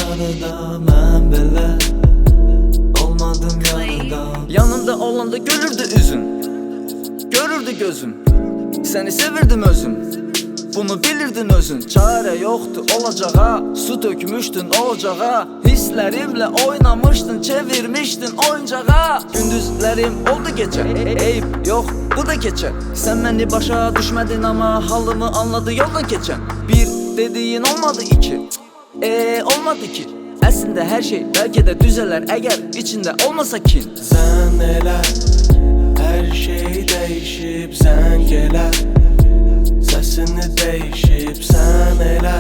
yarıda, mən belə olmadım yarıda. Yanımda olanda gülürdü üzün, görürdü gözüm, səni sevirdim özüm. Bunu bilirdin özün, çare yoktu olacağa. Su dökmüştün ocağa, hislerimle oynamıştın, çevirmiştin oyuncağa. Gündüzlerim oldu gece, eyip yok bu da geçer. Sen beni başa düşmedin ama halımı anladı yoldan geçen. Bir dediğin olmadı iki, olmadı ki. Aslında her şey belki de düzeler eğer içinde olmasa kin. Sən elə, hər şey dəyişib, sən gələ. Səsini dəyişib, sən elə.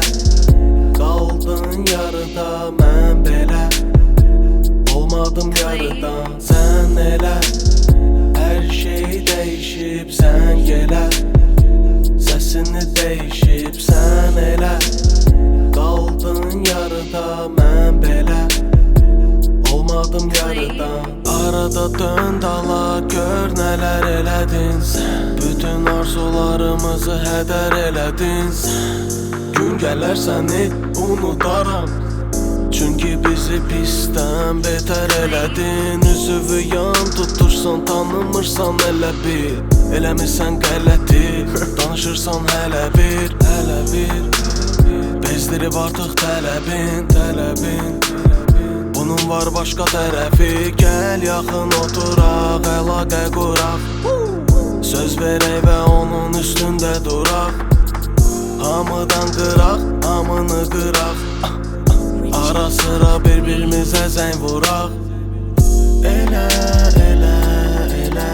Qaldın yarıda, mən belə olmadım yarıdan. Sən elə, hər şey dəyişib, sən gələ. Səsini dəyişib, sən elə. Qaldın yarıda, mən belə olmadım yarıdan. Arada dön dala, gör nələr elədin sən. Bütün arzularımızı hədər elədin sən. Gün gələr səni unudaram, çünki bizi pisdən betər elədin. Üzüvü yan tutursan, tanımırsan elə bil. Eləmirsən qələti, danışırsan hələ bir. Bezdirib artıq tələbin. Bunun var başqa tərəfi, gəl yaxın oturaq, əlaqə quraq. Söz verək və onun üstündə duraq. Hamıdan qıraq, hamını qıraq. Ara sıra bir-birimizə zəng vuraq. Elə, elə, elə,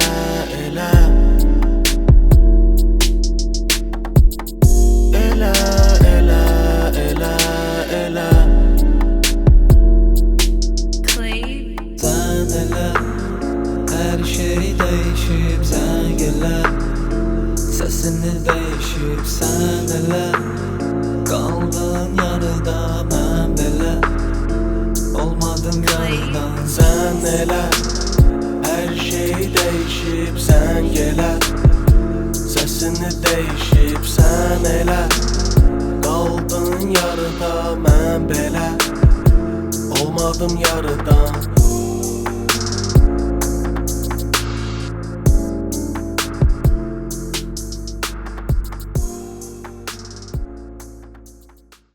elə. Elə, elə, elə, elə. Sən elə, hər şey dəyişib, sən gələ. Səsini dəyişib, sən elə. Qaldın yarıda, mən belə olmadım yarıdan. Sən elə, hər şey dəyişib, sən gələ. Səsini dəyişib, sən elə. Qaldın yarıda, mən belə olmadım yarıdan.